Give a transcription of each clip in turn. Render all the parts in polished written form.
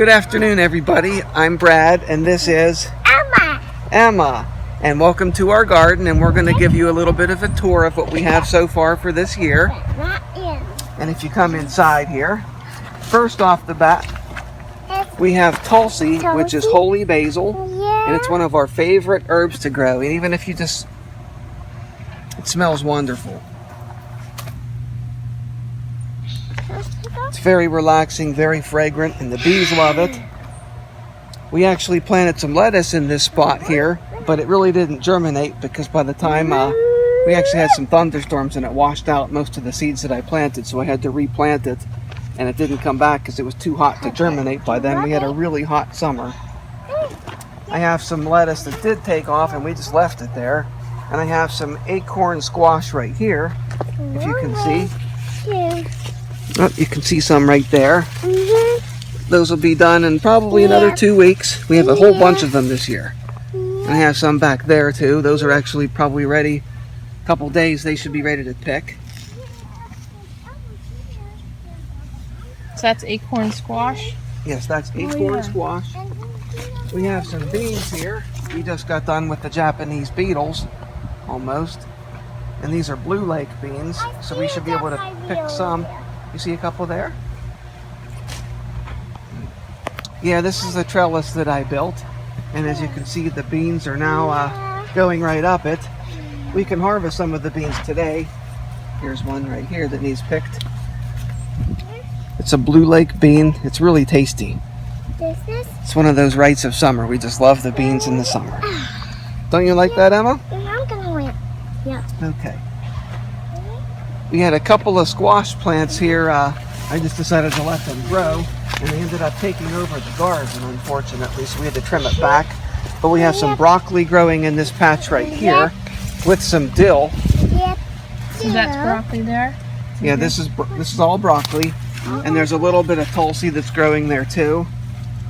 Good afternoon, everybody. I'm Brad, and this is Emma. And welcome to our garden, and we're going to give you a little bit of a tour of what we have so far for this year. And if you come inside here, first off the bat, we have Tulsi, which is holy basil, and it's one of our favorite herbs to grow. And even if you just, it smells wonderful. It's very relaxing, very fragrant, and the bees love it. We actually planted some lettuce in this spot here, but it really didn't germinate because by the time we actually had some thunderstorms and it washed out most of the seeds that I planted, so I had to replant it, and it didn't come back because it was too hot to germinate by then. We had a really hot summer. I have some lettuce that did take off and we just left it there, and I have some acorn squash right here, if you can see. Oh, you can see some right there. Those will be done in probably another 2 weeks. We have a whole bunch of them this year. And I have some back there too. Those are actually probably ready. A couple days they should be ready to pick. So that's acorn squash? Yes, that's acorn squash. We have some beans here. We just got done with the Japanese beetles, almost. And these are Blue Lake beans, so we should be able to pick some. You see a couple there? Yeah, this is a trellis that I built, and as you can see, the beans are now going right up it. We can harvest some of the beans today. Here's one right here that needs picked. It's a Blue Lake bean. It's really tasty. It's one of those rites of summer. We just love the beans in the summer. Don't you like that, Emma? I'm gonna win. Yeah. Okay. We had a couple of squash plants here. I just decided to let them grow, and they ended up taking over the garden, unfortunately, so we had to trim it back. But we have some broccoli growing in this patch right here with some dill. So that's broccoli there? Yeah, this is all broccoli, and there's a little bit of Tulsi that's growing there too,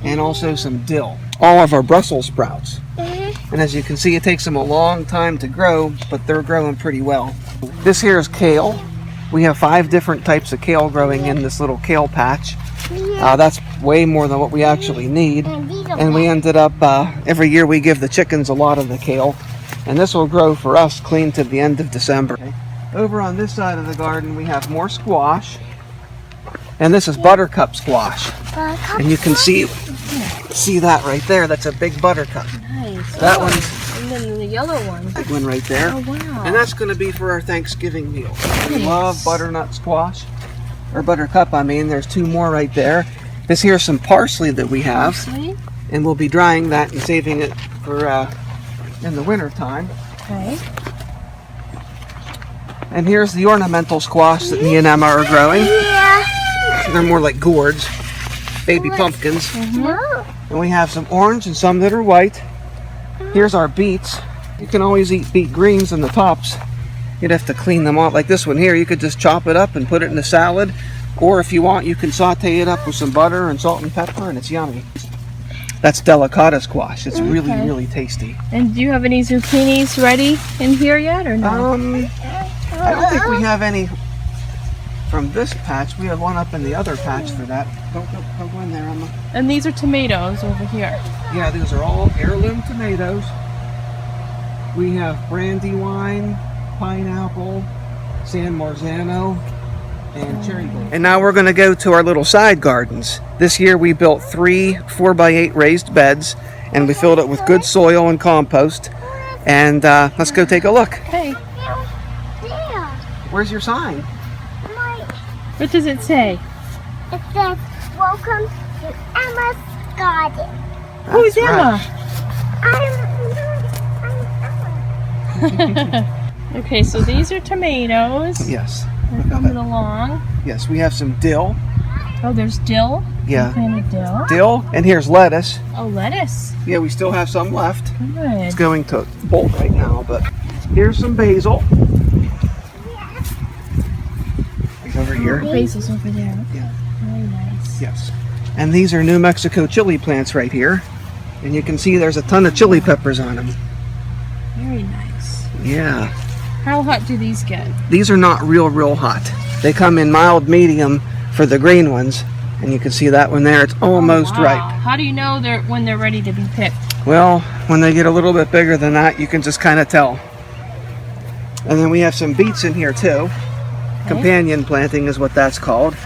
and also some dill. All of our Brussels sprouts. And as you can see, it takes them a long time to grow, but they're growing pretty well. This here is kale. We have 5 different types of kale growing in this little kale patch. That's way more than what we actually need. And we ended up, every year we give the chickens a lot of the kale. And this will grow for us clean to the end of December. Over on this side of the garden, we have more squash. And this is buttercup squash. And you can see that right there. That's a big buttercup. Nice. That one's... And then the yellow one. Big one right there. Oh, wow. And that's going to be for our Thanksgiving meal. We love butternut squash. Or buttercup, I mean. There's 2 more right there. This here's some parsley that we have. Parsley? And we'll be drying that and saving it for in the winter time. Okay. And here's the ornamental squash that me and Emma are growing. They're more like gourds. Baby pumpkins. And we have some orange and some that are white. Here's our beets. You can always eat beet greens in the tops. You'd have to clean them off. Like this one here, you could just chop it up and put it in a salad. Or if you want, you can saute it up with some butter and salt and pepper, and it's yummy. That's delicata squash. It's really, really tasty. And do you have any zucchinis ready in here yet, or no? I don't think we have any from this patch. We have one up in the other patch for that. Don't go in there, Emma. And these are tomatoes over here. Yeah, these are all heirloom tomatoes. We have brandywine, pineapple, San Marzano, and cherry gold. And now we're going to go to our little side gardens. This year we built 3 4x8 raised beds, and we filled it with good soil and compost. And let's go take a look. Okay. Where's your sign? What does it say? It says, "Welcome to Emma's garden." Who's Emma? I'm Emma. Okay, so these are tomatoes. Yes. They're coming along. Yes, we have some dill. Oh, there's dill. Yeah. Planted dill. Dill, and here's lettuce. Oh, lettuce. Yeah, we still have some left. Good. It's going to bolt right now, but here's some basil. It's over here. Basil's over there. Yeah. Very nice. Yes. And these are New Mexico chili plants right here. And you can see there's a ton of chili peppers on them. Very nice. Yeah. How hot do these get? These are not real hot. They come in mild medium for the green ones, And you can see that one there. It's almost Wow. ripe. How do you know when they're ready to be picked? Well, when they get a little bit bigger than that, you can just kind of tell. And then we have some beets in here too. Companion planting is what that's called.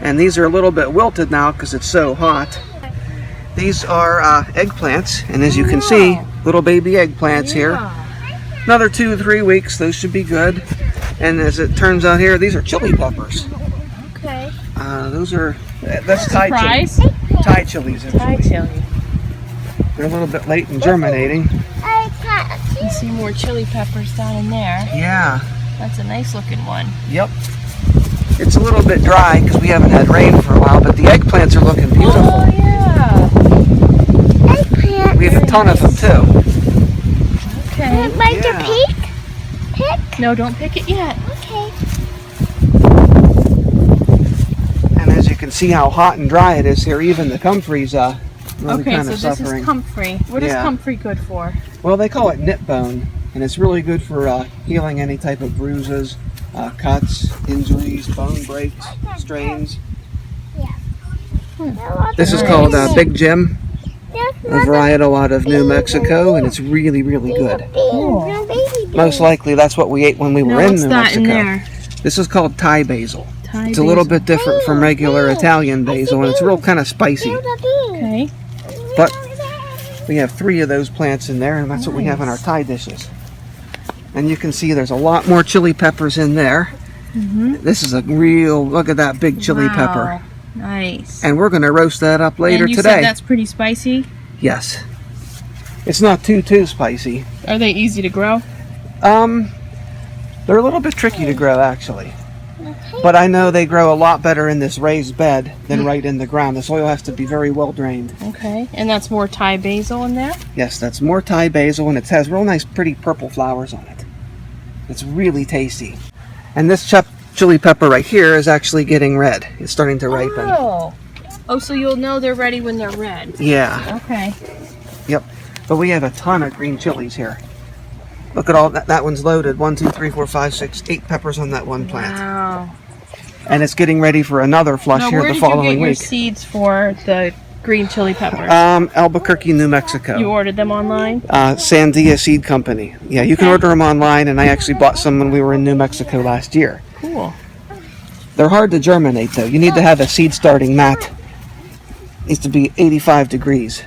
And these are a little bit wilted now because it's so hot. These are eggplants, and as you can see, little baby eggplants here. Another 2-3 weeks, those should be good. And as it turns out here, these are chili peppers. Okay. That's Thai chilies. Thai chilies, Thai actually. chili. They're a little bit late in germinating. You see more chili peppers down in there. Yeah. That's a nice looking one. Yep. It's a little bit dry because we haven't had rain for a while, but the eggplants are looking beautiful. Oh yeah. Eggplant. We have a ton of them too. Okay. Like Yeah. to pick? No, don't pick it yet. Okay. And as you can see how hot and dry it is here, even the comfrey's really Okay, kind so of this suffering. is comfrey. What is Yeah. comfrey good for? Well, they call it knit bone, and it's really good for healing any type of bruises, cuts, injuries, bone breaks, strains. This is called Big Jim, a varietal out of New Mexico, and it's really, really good. Most likely that's what we ate when we were in what's New that in Mexico. there? This is called Thai basil. Thai It's a little basil. bit different from regular Italian basil, and it's real kind of spicy. Okay. But we have 3 of those plants in there, and that's what we have in our Thai dishes. And you can see there's a lot more chili peppers in there. This is a real, look at that big chili pepper. Nice. And we're going to roast that up later and you today. said that's pretty spicy? Yes. It's not too spicy. Are they easy to grow? They're a little bit tricky to grow, actually. But I know they grow a lot better in this raised bed than right in the ground. The soil has to be very well drained. Okay. And that's more Thai basil in there? Yes, that's more Thai basil, and it has real nice, pretty purple flowers on it. It's really tasty. And this chili pepper right here is actually getting red. It's starting to ripen. Oh, so you'll know they're ready when they're red. Yeah. Okay. Yep. But we have a ton of green chilies here. Look at all that. That one's loaded. 1, 2, 3, 4, 5, 6, 8 peppers on that one plant. Wow. And it's getting ready for another flush Now, here where the did you following get your week. seeds for the green chili peppers? Albuquerque, New Mexico. You ordered them online? Sandia Seed Company. Yeah, you can order them online, and I actually bought some when we were in New Mexico last year. Cool. They're hard to germinate, though. You need to have a seed starting mat. It needs to be 85 degrees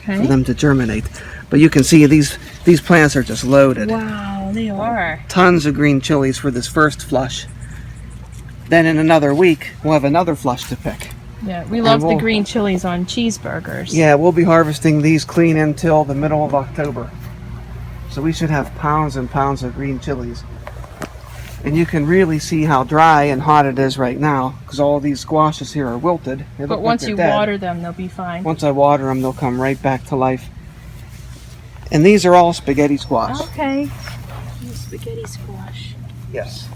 for Okay. them to germinate. But you can see these plants are just loaded. Wow, they are. Tons of green chilies for this first flush. Then in another week, we'll have another flush to pick. Yeah, we love the we'll- green chilies on cheeseburgers. Yeah, we'll be harvesting these clean until the middle of October. So we should have pounds and pounds of green chilies. And you can really see how dry and hot it is right now because all these squashes here are wilted. They look But like once they're you dead. water them, they'll be fine. Once I water them, they'll come right back to life. And these are all spaghetti squash. Okay. Spaghetti squash. Yes.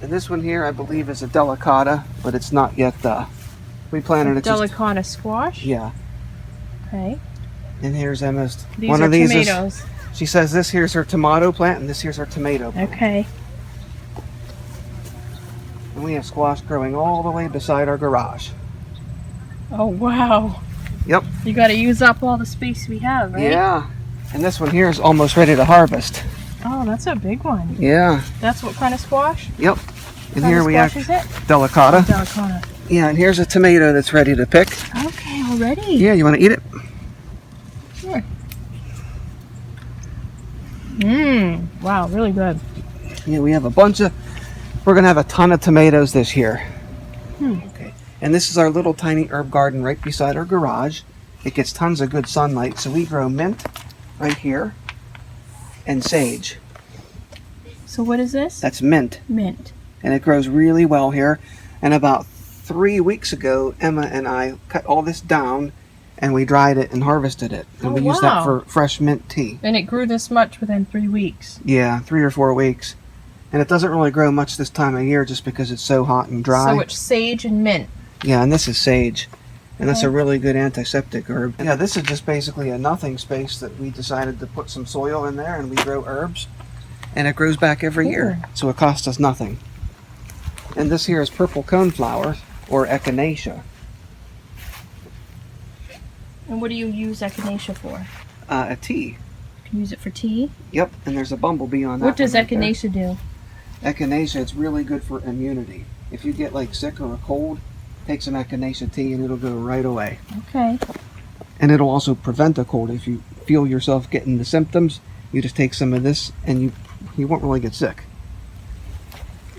And this one here, I believe, is a delicata, but it's not yet. We planted it. Delicata squash? Yeah. Okay. And here's Emma's. These one are of these tomatoes. She says this here's her tomato plant, and this here's her tomato plant. Okay. And we have squash growing all the way beside our garage. Oh, wow. Yep. You got to use up all the space we have, right? Yeah. And this one here is almost ready to harvest. Oh, that's a big one. Yeah. That's what kind of squash? Yep. And What here kind we of have squash is it? delicata. Delicata. Yeah, and here's a tomato that's ready to pick. Okay, already? Yeah, you want to eat it? Sure. Mmm. Wow, really good. Yeah, we have a bunch of. We're gonna have a ton of tomatoes this year. Okay. And this is our little tiny herb garden right beside our garage. It gets tons of good sunlight, so we grow mint right here and sage. So what is this? That's mint, Mint. and it grows really well here. And about 3 weeks ago, Emma and I cut all this down, and we dried it and harvested it, and Oh, we used that wow. for fresh mint tea. And it grew this much within 3 weeks. Yeah, 3 or 4 weeks. And it doesn't really grow much this time of year just because it's so hot and dry. So it's sage and mint. Yeah, and this is sage. And that's a Okay. really good antiseptic herb. Yeah, this is just basically a nothing space that we decided to put some soil in there and we grow herbs. And it grows back every year. So it costs us nothing. And this here is purple coneflower. or echinacea. And what do you use echinacea for? A tea. You can use it for tea? Yep, and there's a bumblebee on that. What does one right there. echinacea do? Echinacea, it's really good for immunity. If you get like sick or a cold, take some echinacea tea and it'll go right away. Okay. And it'll also prevent a cold. If you feel yourself getting the symptoms, you just take some of this and you won't really get sick.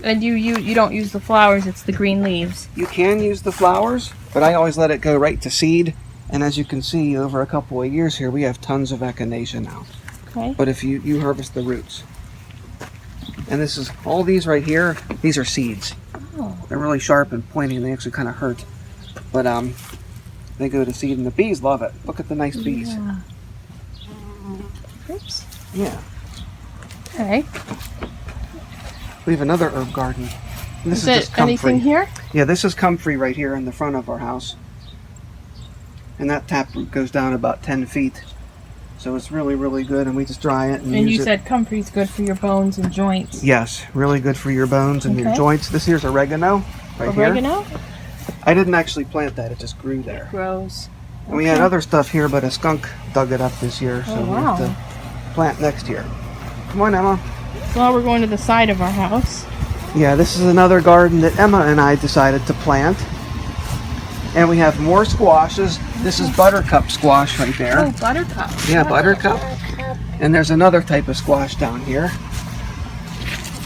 And you don't use the flowers, it's the green leaves. You can use the flowers, but I always let it go right to seed. And as you can see, over a couple of years here, we have tons of echinacea now. Okay. But if you harvest the roots. And this is, all these right here, these are seeds. Oh. They're really sharp and pointy and they actually kind of hurt. But they go to seed and the bees love it. Look at the nice bees. Yeah. Oops. Yeah. Okay. We have another herb garden. And this Is is it just comfrey. anything here? Yeah, this is comfrey right here in the front of our house. And that taproot goes down about 10 feet. So it's really, really good, and we just dry it and And use you it. said comfrey's good for your bones and joints. Yes, really good for your bones and your Okay. joints. This here's oregano right here. Oregano? I didn't actually plant that, it just grew there. Grows. And we had other stuff here, but a skunk dug it up this year, so Oh, we wow. have to plant next year. Come on, Emma. So now we're going to the side of our house. Yeah, this is another garden that Emma and I decided to plant. And we have more squashes. This is buttercup squash right there. Oh, buttercup. Yeah, buttercup. And there's another type of squash down here.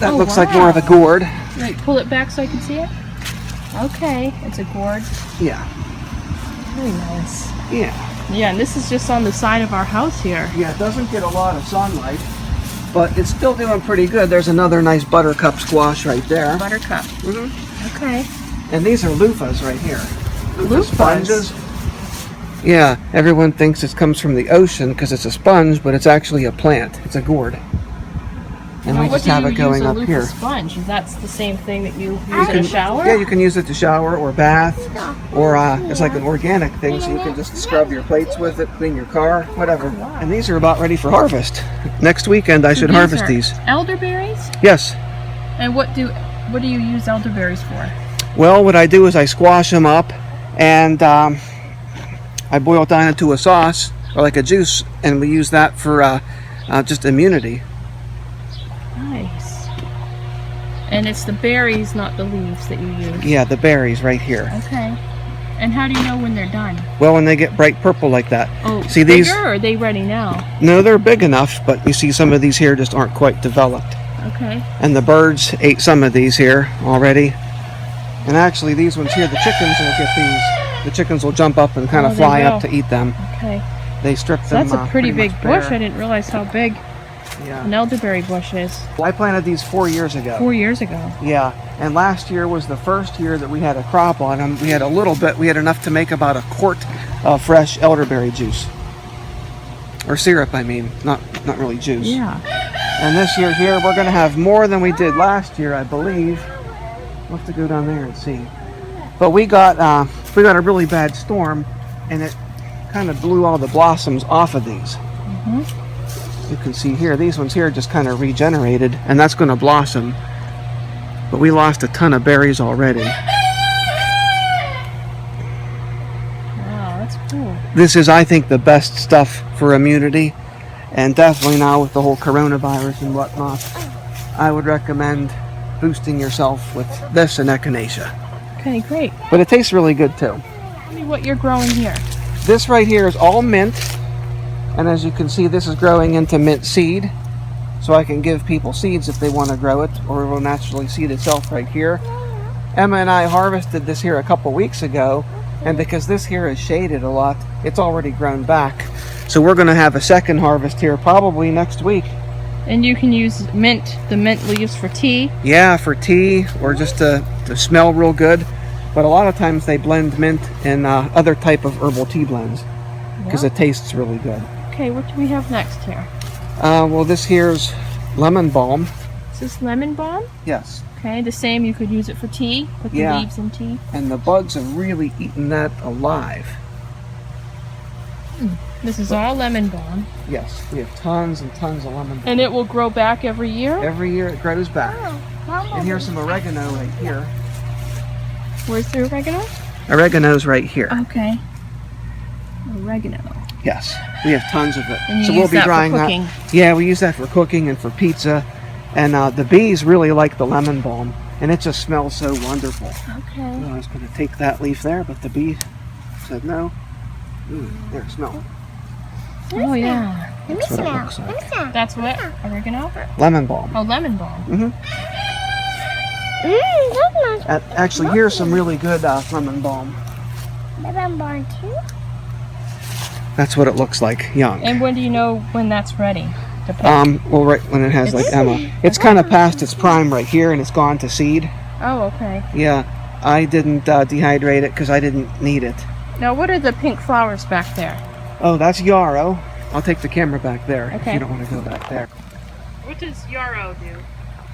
That Oh, looks like more of a wow. gourd. Right, pull it back so I can see it. Okay, it's a gourd. Yeah, Very nice. yeah. Yeah, and this is just on the side of our house here. Yeah, it doesn't get a lot of sunlight, but it's still doing pretty good. There's another nice buttercup squash right there. Buttercup. Mhm. Okay. And these are loofahs right here. Loofahs? Sponges. Yeah, everyone thinks it comes from the ocean because it's a sponge, but it's actually a plant. It's a gourd. And Now, we what just do have you it going use a up loofah here. sponge? That's the same thing that you use in a shower? Yeah, you can use it to shower or bath, or it's like an organic thing, so you can just scrub your plates with it, clean your car, whatever. Wow. And these are about ready for harvest. Next weekend I should harvest are these. Elderberries? Yes. And what do you use elderberries for? Well, what I do is I squash them up, and I boil it down into a sauce, or like a juice, and we use that for just immunity. Nice. And it's the berries, not the leaves, that you use. Yeah, the berries right here. Okay. And how do you know when they're done? Well, when they get bright purple like that. Oh, See bigger, these? or are they ready now? No, they're big enough, but you see some of these here just aren't quite developed. Okay. And the birds ate some of these here already. And actually these ones here, the chickens will get these. The chickens will jump up and kind Oh, of they fly will. up to eat them. Okay. They strip So them. that's a pretty big much bush. bare. I didn't realize how big Yeah. an elderberry bush is. Well, I planted these 4 years ago. 4 years ago. Yeah, and last year was the first year that we had a crop on them. We had a little bit. We had enough to make about a quart of fresh elderberry juice, or syrup. I mean, not really juice. Yeah. And this year here, we're going to have more than we did last year, I believe. We'll have to go down there and see. But we got a really bad storm, and it kind of blew all the blossoms off of these. You can see here, these ones here just kind of regenerated, and that's going to blossom. But we lost a ton of berries already. Wow, that's cool. This is, I think, the best stuff for immunity, and definitely now with the whole coronavirus and whatnot, I would recommend boosting yourself with this and echinacea. Okay, great. But it tastes really good too. Tell me what you're growing here. This right here is all mint, and as you can see, this is growing into mint seed, so I can give people seeds if they want to grow it, or it will naturally seed itself right here. Emma and I harvested this here a couple weeks ago, and because this here is shaded a lot, it's already grown back. So we're going to have a second harvest here probably next week. And you can use the mint leaves for tea. Yeah, for tea, or just to smell real good. But a lot of times they blend mint in other type of herbal tea blends, because it tastes really good. Okay, what do we have next here? Well, this here's lemon balm. Is this lemon balm? Yes. Okay, the same. You could use it for tea. Put the Yeah. leaves in tea. And the bugs have really eaten that alive. This is all lemon balm. Yes, we have tons and tons of lemon balm. And it will grow back every year? Every year it grows back. And here's some oregano right here. Where's the oregano? Oregano's right here. Okay. Oregano. Yes, we have tons of it. And you So use we'll be that for drying cooking. that. Yeah, we use that for cooking and for pizza. And the bees really like the lemon balm, and it just smells so wonderful. Okay. I was going to take that leaf there, but the bee said no. There, smell. Oh yeah. Let me That's what it smell. looks like. Let me smell. That's what? Oregano? Lemon balm. Oh, lemon balm. That smells Actually, here's some really good lemon balm. lemon balm too. That's what it looks like, young. And when do you know when that's ready to pick? Well, right when it has like Emma. It's kind of past its prime right here, and it's gone to seed. Oh, okay. Yeah, I didn't dehydrate it because I didn't need it. Now, what are the pink flowers back there? Oh, that's yarrow. I'll take the camera back there if Okay. you don't want to go back there. What does yarrow do?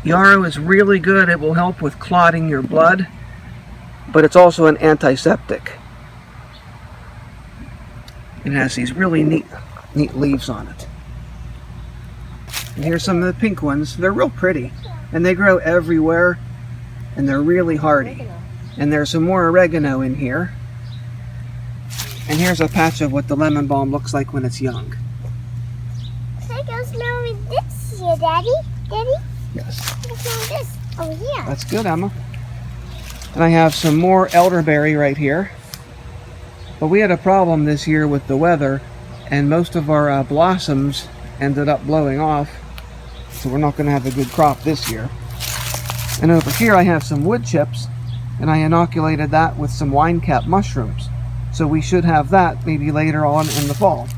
Yarrow is really good. It will help with clotting your blood, but it's also an antiseptic. It has these really neat leaves on it. And here's some of the pink ones. They're real pretty, and they grow everywhere, and they're really hardy. And there's some more oregano in here. And here's a patch of what the lemon balm looks like when it's young. I can smell with this here, Daddy. Daddy, Yes. I can smell this over here. That's good, Emma. And I have some more elderberry right here. But we had a problem this year with the weather, and most of our blossoms ended up blowing off. So we're not going to have a good crop this year. And over here I have some wood chips, and I inoculated that with some wine cap mushrooms. So we should have that maybe later on in the fall.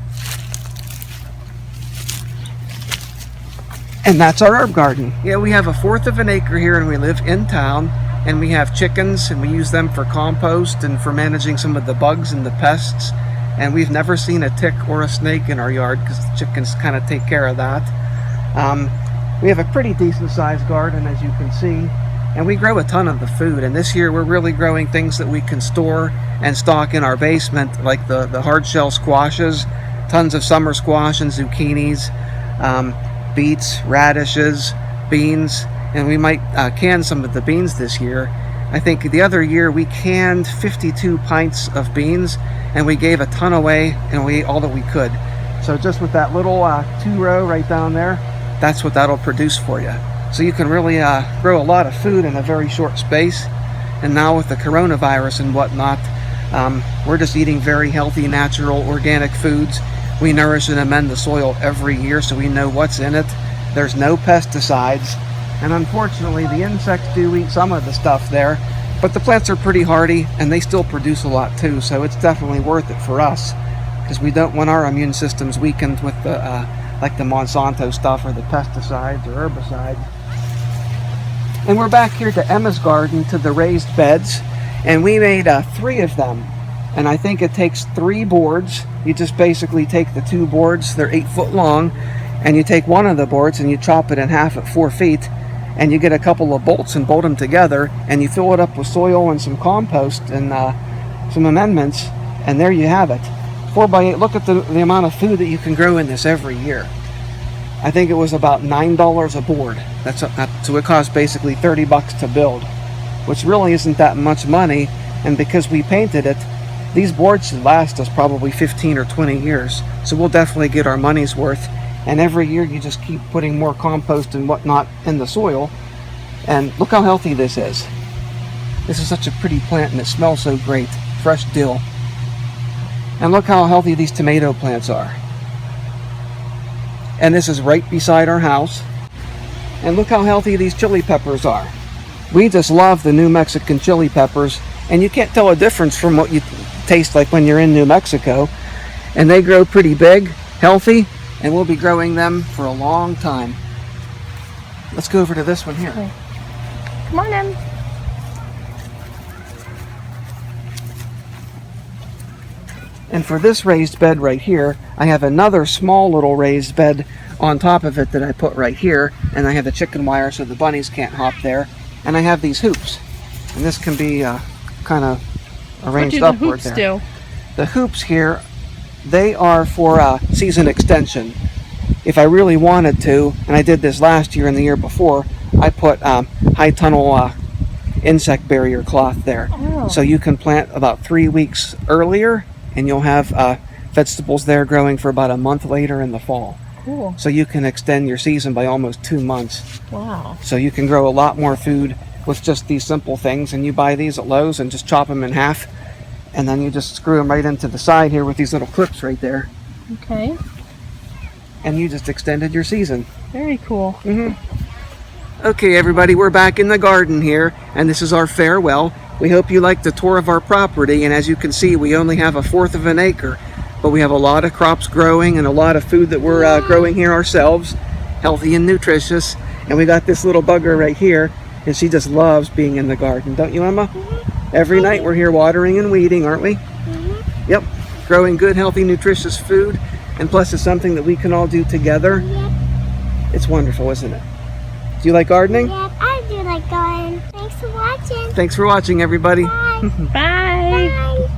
And that's our herb garden. Yeah, we have 1/4 of an acre here, and we live in town, and we have chickens, and we use them for compost and for managing some of the bugs and the pests. And we've never seen a tick or a snake in our yard because the chickens kind of take care of that. We have a pretty decent sized garden, as you can see, and we grow a ton of the food. And this year we're really growing things that we can store and stock in our basement, like the hard shell squashes, tons of summer squash and zucchinis, beets, radishes, beans, and we might can some of the beans this year. I think the other year we canned 52 pints of beans, and we gave a ton away, and we ate all that we could. So just with that little 2-row right down there, that's what that'll produce for you. So you can really grow a lot of food in a very short space. And now with the coronavirus and whatnot, we're just eating very healthy, natural, organic foods. We nourish and amend the soil every year so we know what's in it. There's no pesticides. And unfortunately, the insects do eat some of the stuff there, but the plants are pretty hardy and they still produce a lot too. So it's definitely worth it for us because we don't want our immune systems weakened with the like the Monsanto stuff or the pesticides or herbicides. And we're back here to Emma's garden, to the raised beds, and we made 3 of them. And I think it takes 3 boards. You just basically take the 2 boards, they're 8 foot long, and you take one of the boards and you chop it in half at 4 feet, and you get a couple of bolts and bolt them together, and you fill it up with soil and some compost and some amendments, and there you have it. 4x8. Look at the amount of food that you can grow in this every year. I think it was about $9 a board. So it cost basically $30 to build, which really isn't that much money. And because we painted it, these boards should last us probably 15 or 20 years. So we'll definitely get our money's worth. And every year you just keep putting more compost and whatnot in the soil. And look how healthy this is. This is such a pretty plant, and it smells so great. Fresh dill. And look how healthy these tomato plants are. And this is right beside our house. And look how healthy these chili peppers are. We just love the New Mexican chili peppers, and you can't tell a difference from what you taste like when you're in New Mexico. And they grow pretty big, healthy, and we'll be growing them for a long time. Let's go over to this one here. Okay. Come on in. And for this raised bed right here, I have another small little raised bed on top of it that I put right here, and I have the chicken wire so the bunnies can't hop there, and I have these hoops, and this can be kind of arranged upward there. What do the hoops do? The hoops here, they are for season extension. If I really wanted to, and I did this last year and the year before, I put high tunnel insect barrier cloth there. Oh. So you can plant about 3 weeks earlier, and you'll have vegetables there growing for about a month later in the fall. Cool. So you can extend your season by almost 2 months. Wow. So you can grow a lot more food with just these simple things. And you buy these at Lowe's and just chop them in half, and then you just screw them right into the side here with these little clips right there, Okay. and you just extended your season. Very cool. Okay, everybody, we're back in the garden here, and this is our farewell. We hope you liked the tour of our property, and as you can see, we only have 1/4 of an acre, but we have a lot of crops growing and a lot of food that we're growing here ourselves, healthy and nutritious. And we got this little bugger right here, and she just loves being in the garden, don't you, Emma? Every night we're here watering and weeding, aren't we? Yep, growing good, healthy, nutritious food, and plus it's something that we can all do together. Yep. It's wonderful, isn't it? Do you like gardening? Yep, I do like garden. Thanks for watching. Thanks for watching, everybody. Bye. Bye. Bye.